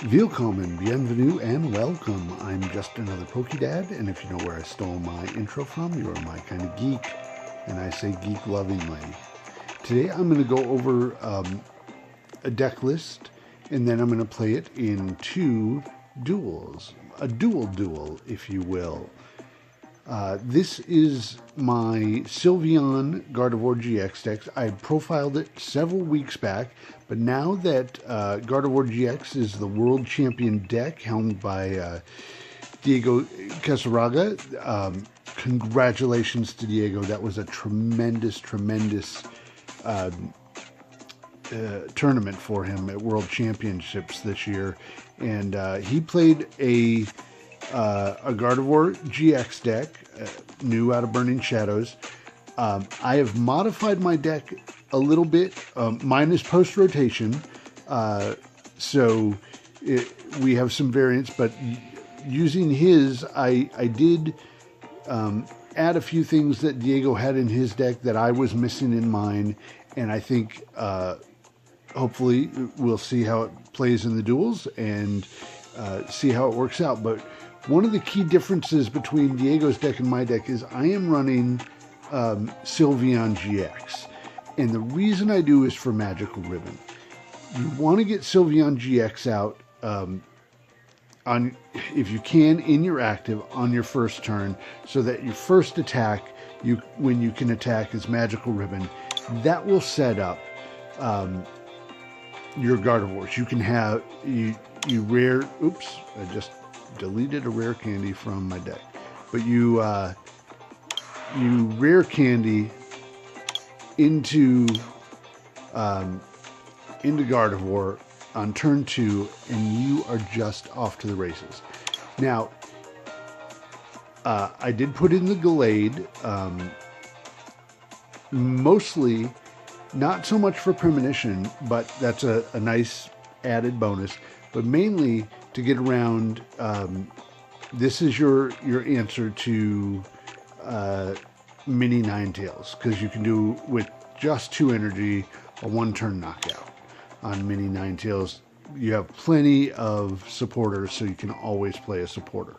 Willkommen, bienvenue, and welcome. I'm just another Pokedad, and if you know where I stole my intro from, you are my kind of geek, and I say geek lovingly. Today I'm going to go over a deck list, and then I'm going to play it in two duels. A duel, if you will. This is my Sylveon Gardevoir GX deck. I profiled it several weeks back, but now that Gardevoir GX is the world champion deck helmed by Diego Cassiragas, congratulations to Diego. That was a tremendous tournament for him at World Championships this year, and he played a Gardevoir GX deck, new out of Burning Shadows. I have modified my deck a little bit, minus post-rotation, so we have some variants, but using his, I did add a few things that Diego had in his deck that I was missing in mine, and I think hopefully we'll see how it plays in the duels and see how it works out. But one of the key differences between Diego's deck and my deck is I am running Sylveon GX. And the reason I do is for Magical Ribbon. You want to get Sylveon GX out on, if you can, in your active on your first turn, so that your first attack, when you can attack, is Magical Ribbon. That will set up your Gardevoirs. You can have you rare. Oops, I just deleted a rare candy from my deck, but you rare candy into Gardevoir on turn 2, and you are just off to the races. Now, I did put in the Gallade, mostly not so much for premonition, but that's a nice added bonus, but mainly to get around. This is your answer to mini Ninetails, because you can do with just 2 energy a 1-turn knockout on mini Ninetails. You have plenty of supporters, so you can always play a supporter.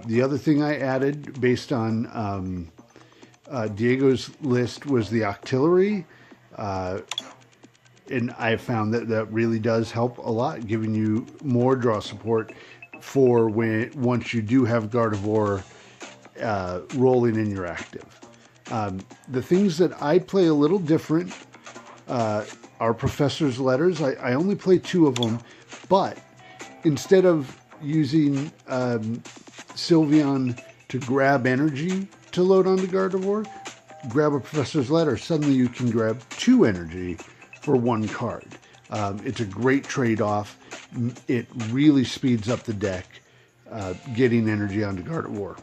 The other thing I added based on Diego's list was the Octillery. And I found that really does help a lot, giving you more draw support for once you do have Gardevoir rolling in your active. The things that I play a little different are Professor's Letters. I only play 2 of them, but instead of using Sylveon to grab energy to load onto Gardevoir, grab a Professor's Letter. Suddenly you can grab 2 energy for 1 card. It's a great trade-off. It really speeds up the deck, getting energy onto Gardevoir.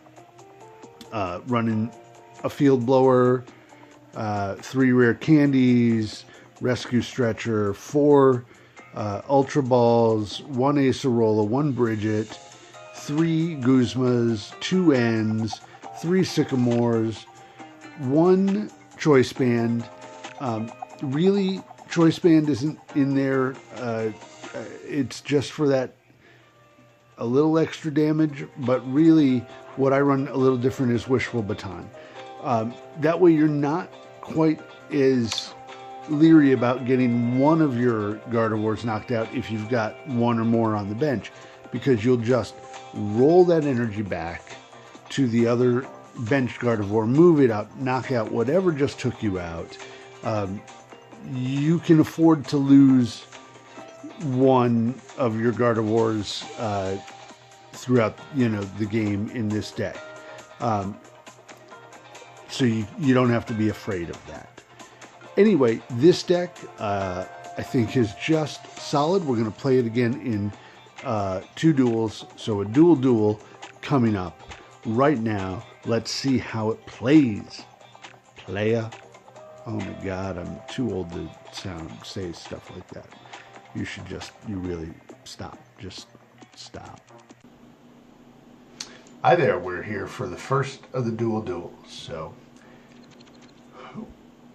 Running a Field Blower, 3 rare candies, Rescue Stretcher, 4 Ultra Balls, 1 Acerola, 1 Bridget, 3 Guzmas, 2 Ns, 3 Sycamores, 1 Choice Band. Really, Choice Band isn't in there. It's just for that a little extra damage, but really what I run a little different is Wishful Baton. That way you're not quite as leery about getting one of your Gardevoirs knocked out if you've got 1 or more on the bench, because you'll just roll that energy back to the other bench Gardevoir, move it up, knock out whatever just took you out. You can afford to lose 1 of your Gardevoirs throughout the game in this deck, so you don't have to be afraid of that. Anyway, this deck I think is just solid. We're going to play it again in 2 duels, so a duel coming up right now. Let's see how it plays. Playa. Oh my God, I'm too old to say stuff like that. You really stop. Just stop. Hi there, we're here for the first of the duels. So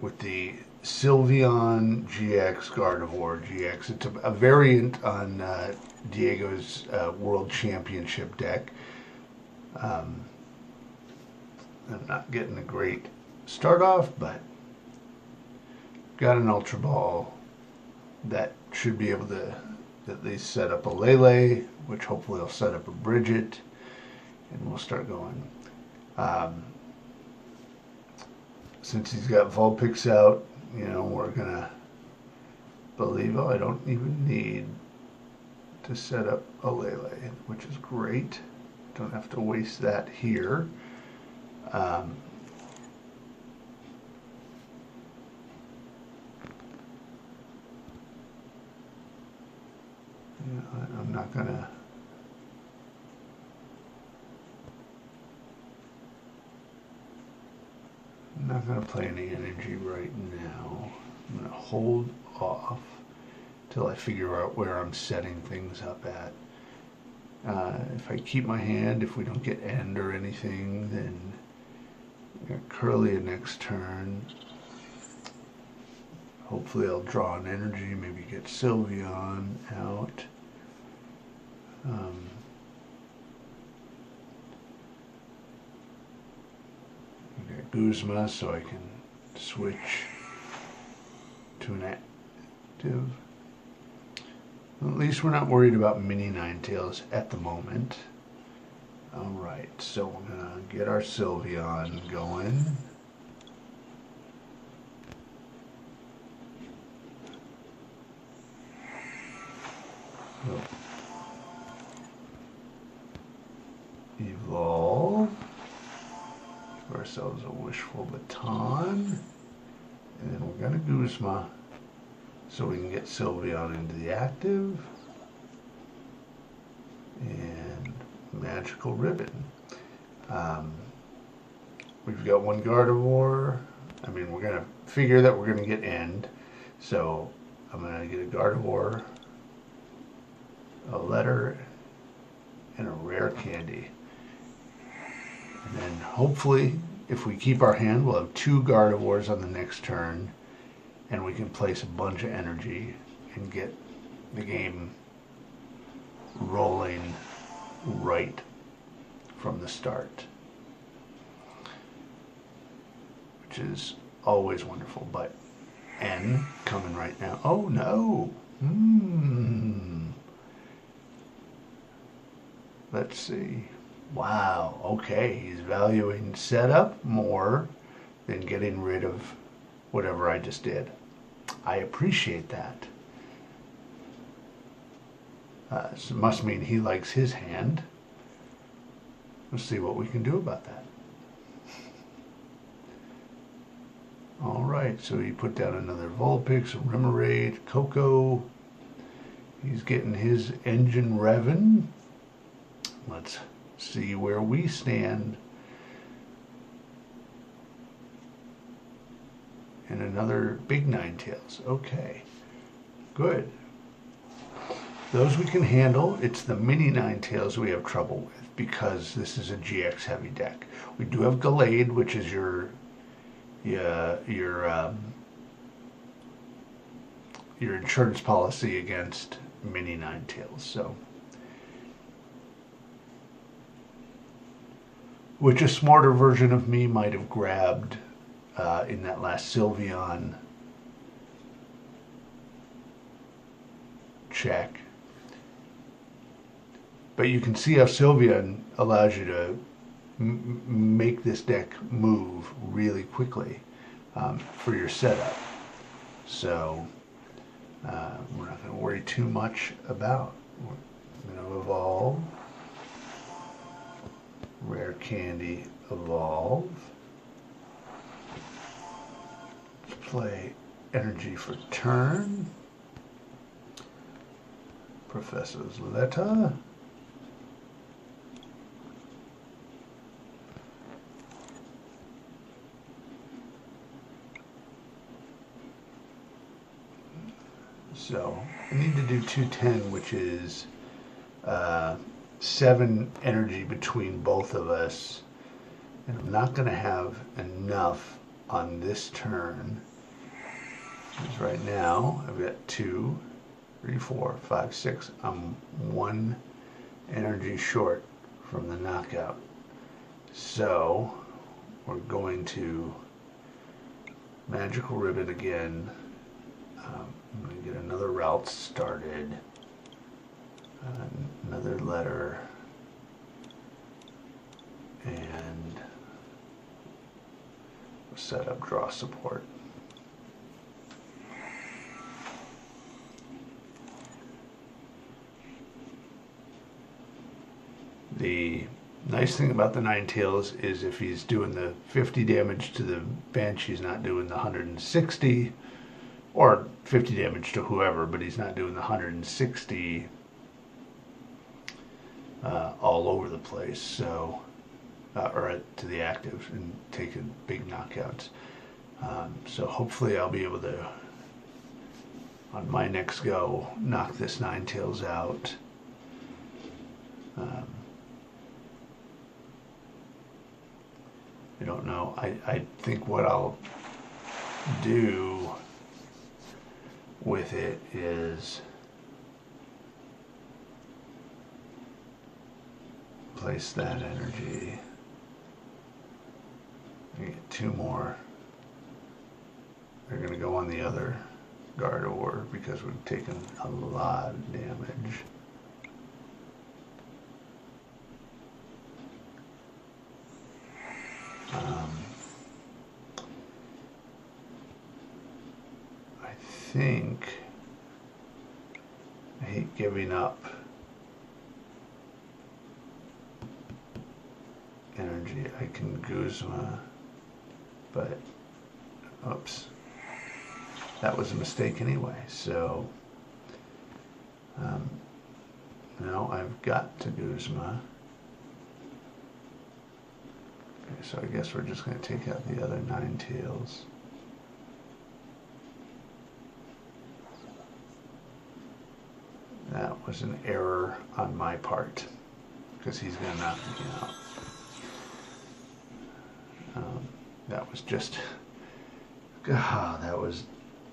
with the Sylveon GX Gardevoir GX. It's a variant on Diego's World Championship deck. I'm not getting a great start off, but got an Ultra Ball that should be able to at least set up a Lele, which hopefully will set up a Bridget, and we'll start going. Since he's got Vulpix out, you know, we're gonna believe, oh, I don't even need to set up a Lele, which is great. Don't have to waste that here. I'm not gonna play any energy right now. I'm gonna hold off till I figure out where I'm setting things up at. If I keep my hand, if we don't get end or anything, then I got Curlia next turn. Hopefully I'll draw an energy, maybe get Sylveon out. I got Guzma, so I can switch to an active. Well, at least we're not worried about mini Ninetails at the moment. Alright, so we're going to get our Sylveon going. Evolve. Give ourselves a wishful baton. And then we're going to Guzma so we can get Sylveon into the active. And Magical Ribbon. We've got one Gardevoir. I mean, we're going to figure that we're going to get end. So I'm going to get a Gardevoir, a letter, and a rare candy. And then hopefully, if we keep our hand, we'll have 2 Gardevoirs on the next turn, and we can place a bunch of energy and get the game rolling right from the start, which is always wonderful. But N coming right now. Oh no! Let's see. Wow, okay, he's valuing setup more than getting rid of whatever I just did. I appreciate that. So it must mean he likes his hand. Let's see what we can do about that. Alright, so he put down another Vulpix, a Remoraid, Coco. He's getting his engine revving. Let's see where we stand. And another big Ninetails. Okay, good. Those we can handle. It's the mini Ninetails we have trouble with because this is a GX heavy deck. We do have Gallade, which is your insurance policy against mini Ninetails. So, which a smarter version of me might have grabbed in that last Sylveon check. But you can see how Sylveon allows you to make this deck move really quickly for your setup. So we're not going to worry too much about. We're going to evolve. Rare Candy, evolve. Let's play energy for turn. Professor's letter. So I need to do 210, which is 7 energy between both of us. And I'm not going to have enough on this turn Because right now I've got 2, 3, 4, 5, 6. I'm 1 energy short from the knockout. So we're going to Magical Ribbon again. I'm going to get another route started. Another letter. And set up draw support. The nice thing about the Ninetails is if he's doing the 50 damage to the bench, he's not doing the 160, or 50 damage to whoever, but he's not doing the 160 all over the place, so or to the active and taking big knockouts. So hopefully I'll be able to, on my next go, knock this Ninetails out. I don't know. I think what I'll do with it is place that energy. Get 2 more. They're going to go on the other Gardevoir because we've taken a lot of damage. I think I hate giving up energy. I can Guzma, but oops, that was a mistake anyway. So now I've got to Guzma. Okay, so I guess we're just going to take out the other Ninetails. That was an error on my part because he's going to knock me out. That was just, that was,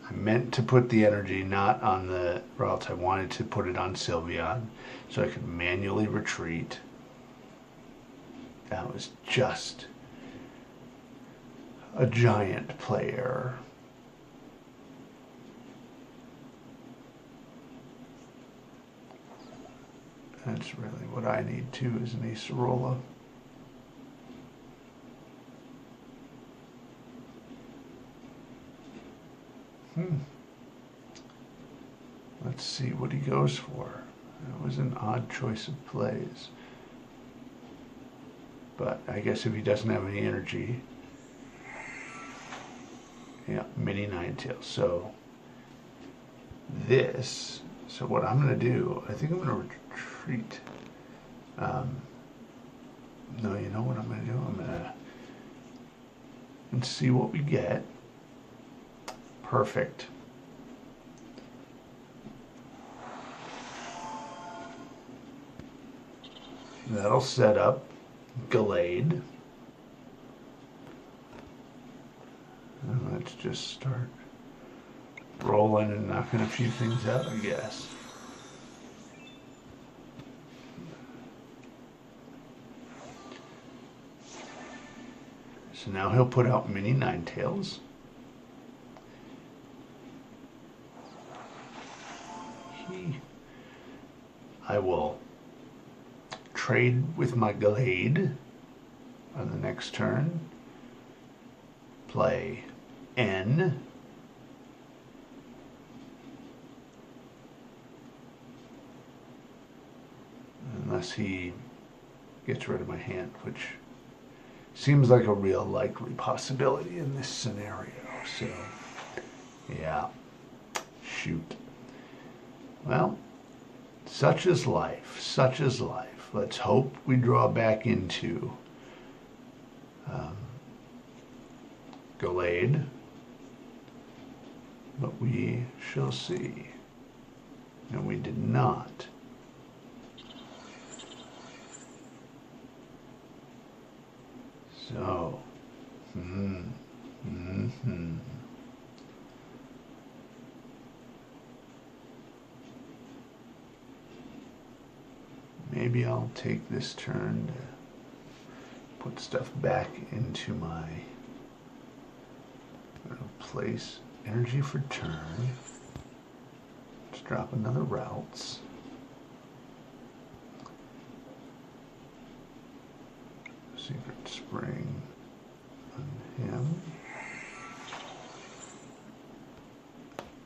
I meant to put the energy not on the routes. I wanted to put it on Sylveon so I could manually retreat. That was just a giant play error. That's really what I need too, is an Acerola. Let's see what he goes for. That was an odd choice of plays. But I guess if he doesn't have any energy, yeah, mini Ninetails. So this, so what I'm going to do, I think I'm going to retreat. No, you know what I'm going to do? I'm going to and see what we get. Perfect. That'll set up Gallade. And let's just start rolling and knocking a few things out, I guess. So now he'll put out mini Ninetails. I will trade with my Gallade on the next turn. Play N. Unless he gets rid of my hand, which seems like a real likely possibility in this scenario. So, yeah. Shoot. Well, such is life. Such is life. Let's hope we draw back into Gallade, but we shall see. And we did not. So, maybe I'll take this turn to put stuff back into my place. Energy for turn. Let's drop another routes. Secret Spring on him.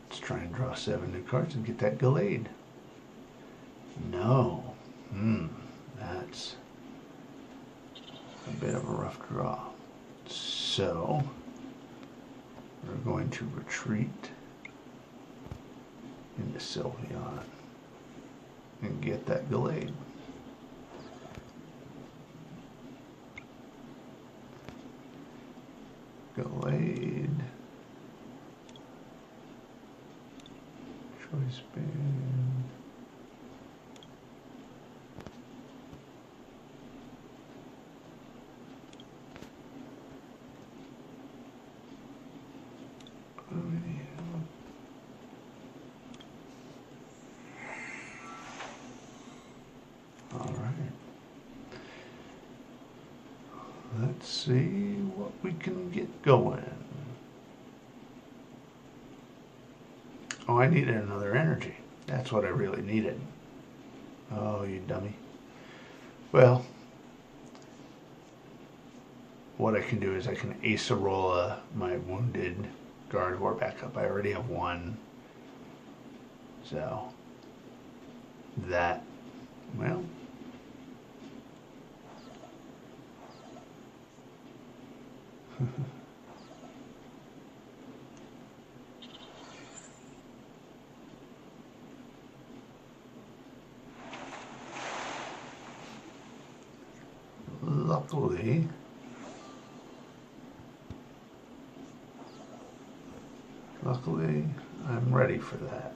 Let's try and draw 7 new cards and get that Gallade. No. That's a bit of a rough draw. So we're going to retreat into Sylveon and get that Gallade. Gallade. Choice band. Let's see what we can get going. Oh, I needed another energy. That's what I really needed. Oh, you dummy. Well, what I can do is I can Acerola my wounded Gardevoir back up. I already have one. So, that, well, luckily, I'm ready for that.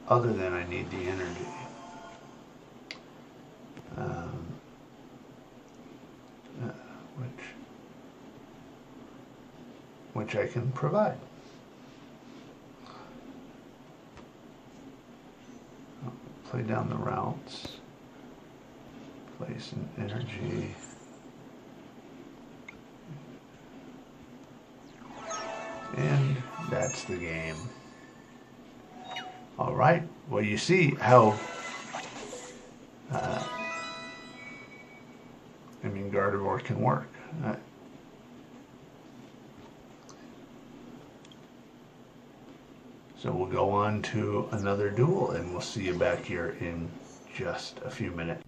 Other than I need the energy. Which I can provide. I'll play down the routes, place an energy, and that's the game. All right, well, you see how Gardevoir can work. So we'll go on to another duel, and we'll see you back here in just a few minutes.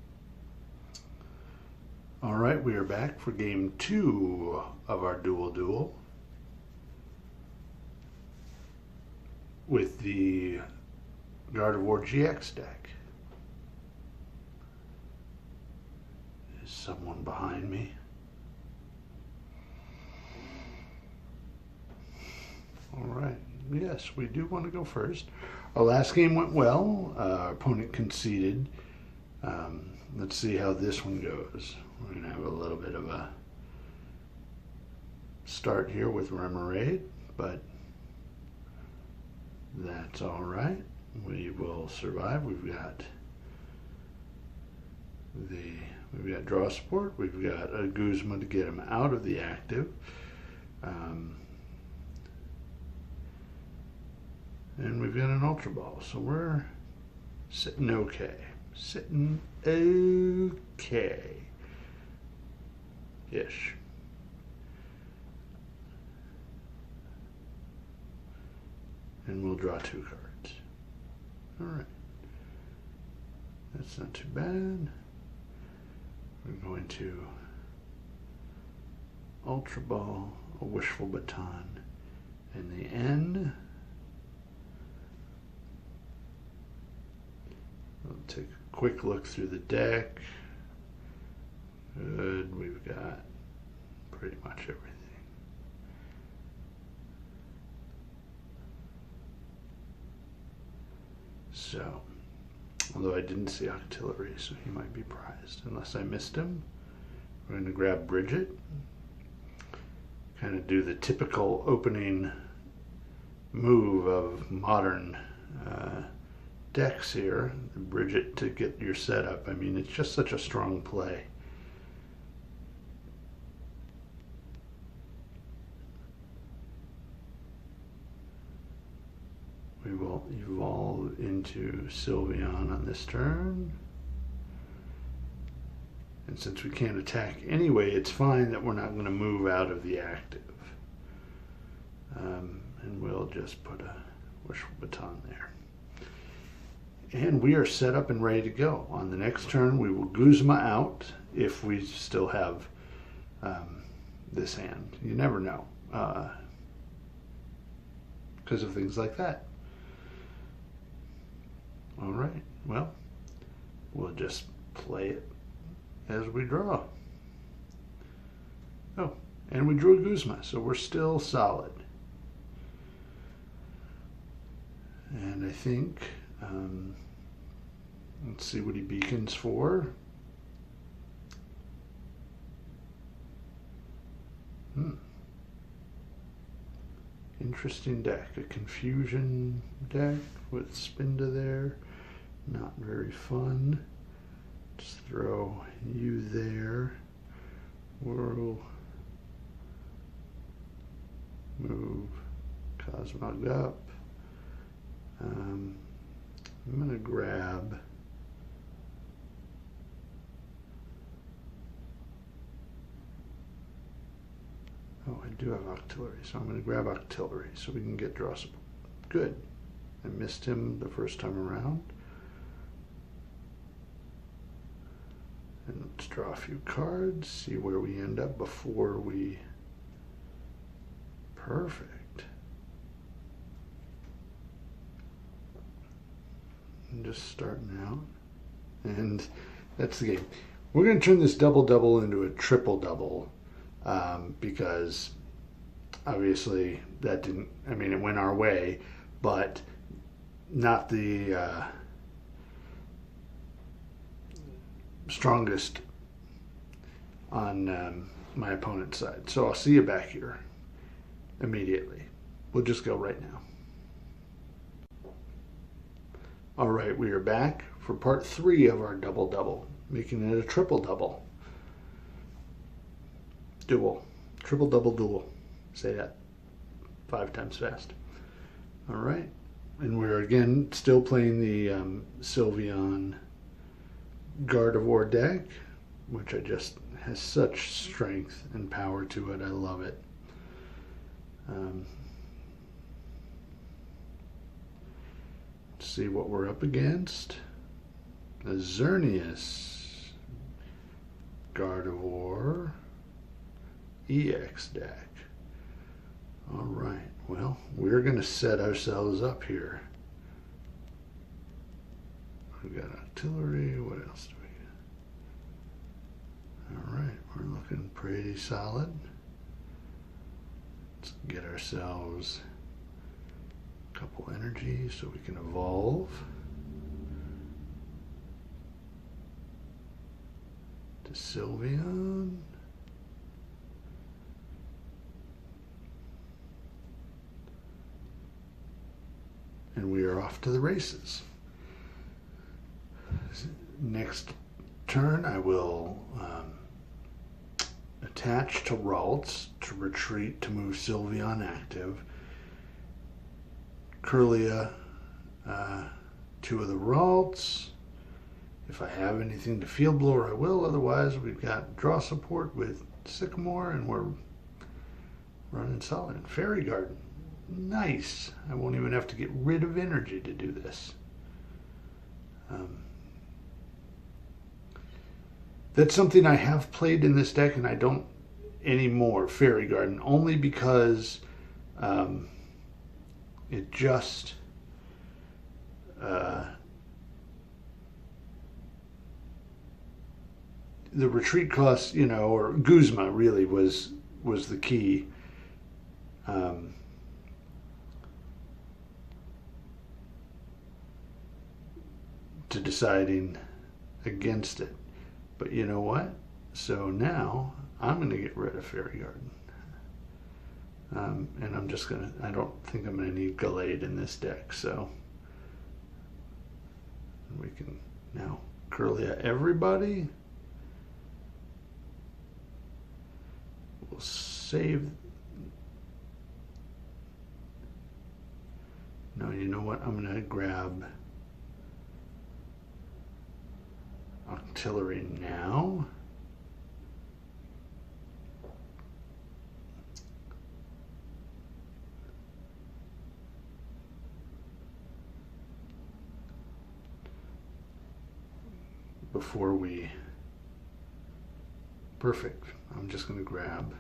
All right, we are back for game 2 of our duel with the Gardevoir GX deck. There's someone behind me. All right. Yes, we do want to go first. Our last game went well. Our opponent conceded. Let's see how this one goes. We're going to have a little bit of a start here with Remoraid, but that's all right. We will survive. We've got draw support. We've got a Guzma to get him out of the active. And we've got an Ultra Ball, so we're sitting okay. Sitting okay-ish. And we'll draw 2 cards. All right. That's not too bad. We're going to Ultra Ball, a Wishful Baton in the end. We'll take a quick look through the deck. Good, we've got pretty much everything. So, although I didn't see Octillery, so he might be prized. Unless I missed him, we're going to grab Bridget. Kind of do the typical opening move of modern decks here, bridge it to get your setup. I mean, it's just such a strong play. We will evolve into Sylveon on this turn. And since we can't attack anyway, it's fine that we're not going to move out of the active. And we'll just put a wishful baton there. And we are set up and ready to go. On the next turn, we will Guzma out if we still have this hand. You never know because of things like that. All right, well, we'll just play it as we draw. Oh, and we drew a Guzma, so we're still solid. And I think, let's see what he beacons for. Interesting deck. A confusion deck with Spinda there. Not very fun. Just throw you there. We'll move Cosmog up. I'm going to grab I do have Octillery, so I'm going to grab Octillery so we can get draw support. Good. I missed him the first time around. And let's draw a few cards, see where we end up before we... Perfect. I'm just starting out. And that's the game. We're going to turn this double-double into a triple-double because obviously that didn't, I mean, it went our way, but not the strongest on my opponent's side. So I'll see you back here immediately. We'll just go right now. All right, we are back for part 3 of our double-double, making it a triple-double. Duel. Triple-double duel. Say that 5 times fast. All right. And we're again still playing the Sylveon Gardevoir deck, which has such strength and power to it. I love it. Let's see what we're up against. A Xerneas Gardevoir EX deck. All right, well, we're going to set ourselves up here. We've got artillery. What else do we got? All right, we're looking pretty solid. Let's get ourselves a couple energies so we can evolve to Sylveon. And we are off to the races. Next turn, I will attach to Ralts to retreat to move Sylveon active. Kirlia 2 of the Ralts. If I have anything to Field Blower, I will. Otherwise, we've got draw support with Sycamore, and we're running solid. Fairy Garden. Nice. I won't even have to get rid of energy to do this. That's something I have played in this deck, and I don't anymore, Fairy Garden, only because it just the retreat cost, you know, or Guzma really was the key. To deciding against it. But you know what? So now I'm going to get rid of Fairy Garden. And I'm just going to, I don't think I'm going to need Gallade in this deck. So We can now Curlia everybody. We'll save. No, you know what? I'm going to grab Octillery now. Before we, perfect. I'm just going to grab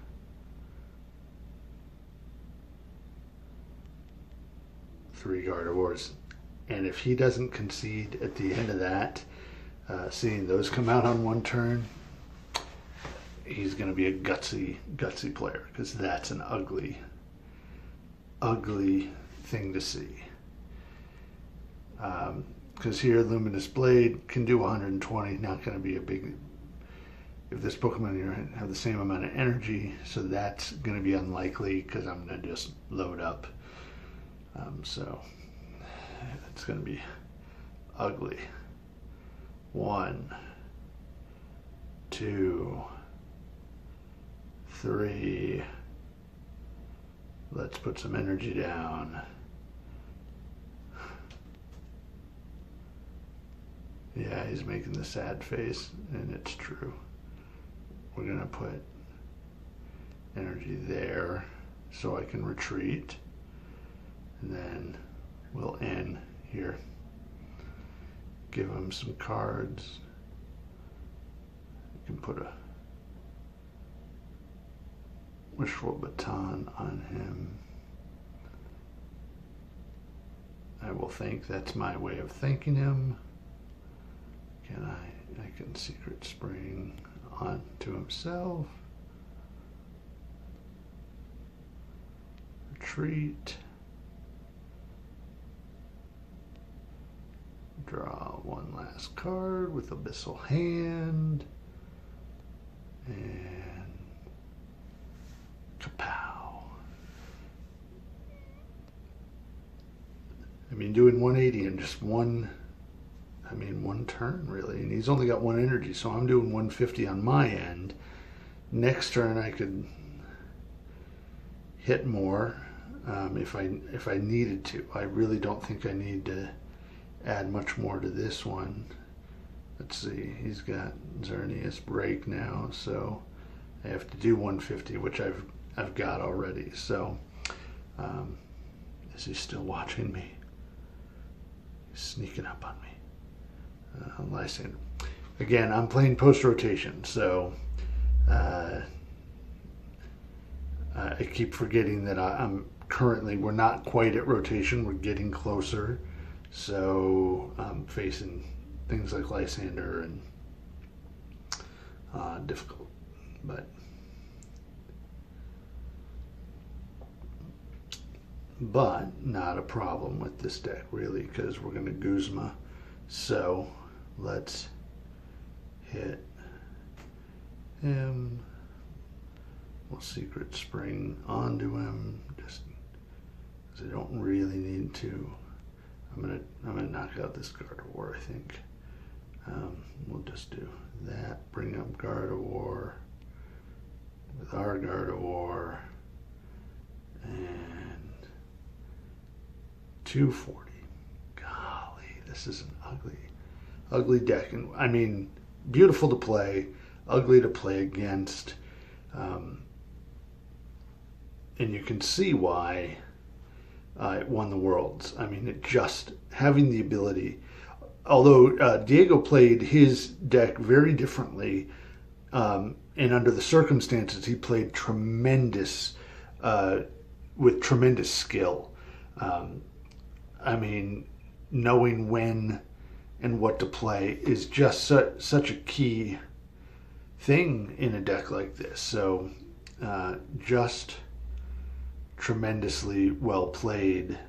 three Gardevoirs, and if he doesn't concede at the end of that, seeing those come out on one turn, he's going to be a gutsy player, because that's an ugly thing to see. Because here Luminous Blade can do 120, not going to be a big, if this Pokemon here have the same amount of energy, so that's going to be unlikely because I'm going to just load up. So it's going to be ugly. 1, 2, 3. Let's put some energy down. Yeah, he's making the sad face, and it's true. We're going to put energy there so I can retreat. And then we'll end here. Give him some cards. You can put a Wishful Baton on him. I will think that's my way of thanking him. I can Secret Spring onto himself. Retreat. Draw one last card with Abyssal Hand. And kapow. I mean, doing 180 in just one turn, really. And he's only got one energy, so I'm doing 150 on my end. Next turn, I could hit more if I needed to. I really don't think I need to add much more to this one. Let's see, he's got Xerneas Break now, so I have to do 150, which I've got already. So is he still watching me? He's sneaking up on me. Lysander. Again, I'm playing post-rotation, so I keep forgetting that I'm currently, we're not quite at rotation, we're getting closer. So I'm facing things like Lysander and difficult, but not a problem with this deck really, because we're going to Guzma. So let's hit him. We'll Secret Spring onto him, just because I don't really need to. I'm gonna knock out this Gardevoir, I think. We'll just do that. Bring up Gardevoir with our Gardevoir, and 240. Golly, this is an ugly deck, and I mean, beautiful to play, ugly to play against, and you can see why it won the Worlds. I mean, it just having the ability, although Diego played his deck very differently, and under the circumstances, he played tremendous, with tremendous skill. I mean, knowing when and what to play is just such a key thing in a deck like this. So just tremendously well played.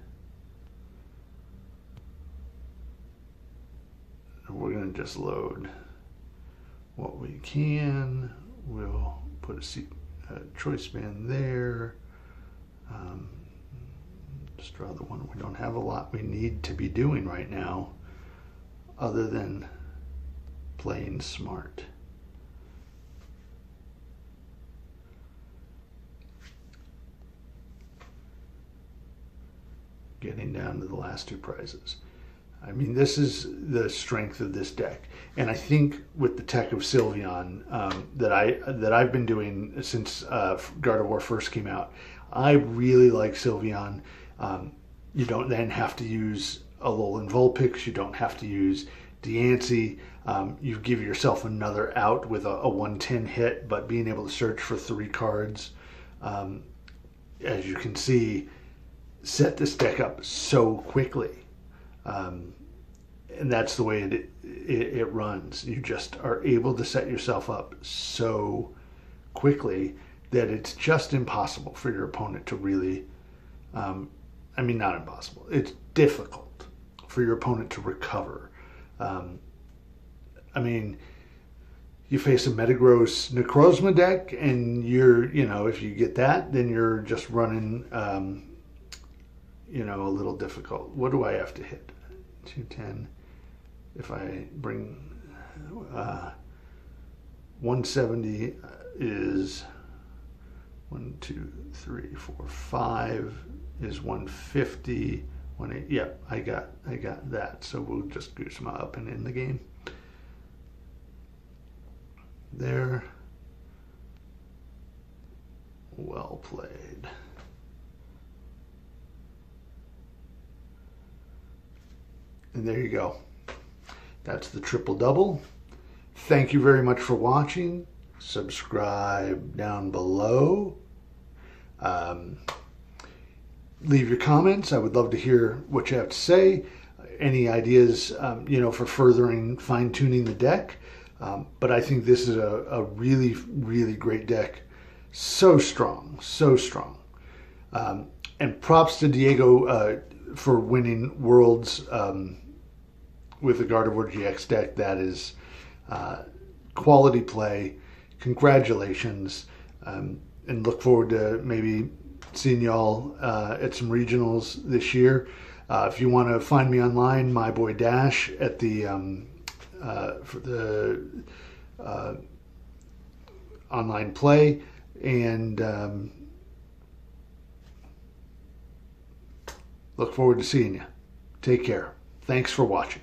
We're going to just load what we can. We'll put a choice band there. Just draw the one we don't have a lot we need to be doing right now. other than playing smart. Getting down to the last two prizes. I mean, this is the strength of this deck, and I think with the tech of Sylveon that I've been doing since Gardevoir first came out, I really like Sylveon. You don't then have to use Alolan Vulpix. You don't have to use Deancey. You give yourself another out with a 110 hit, but being able to search for 3 cards, as you can see, set this deck up so quickly. And that's the way it runs. You just are able to set yourself up so quickly that it's just impossible for your opponent to really, I mean, not impossible. It's difficult for your opponent to recover. I mean, you face a Metagross Necrozma deck, and if you get that, then you're just running, a little difficult. What do I have to hit? 210. If I bring 170 is 1, 2, 3, 4, 5 is 150. 18. Yep, I got that. So we'll just goose them up and end the game. There. Well played. And there you go. That's the triple double. Thank you very much for watching. Subscribe down below. Leave your comments. I would love to hear what you have to say. Any ideas, for furthering fine-tuning the deck. But I think this is a really, really great deck. So strong, so strong. And props to Diego for winning Worlds with the Gardevoir GX deck. That is quality play. Congratulations. And look forward to maybe seeing y'all at some regionals this year. If you want to find me online, my boy Dash at the for the online play, and look forward to seeing you. Take care. Thanks for watching.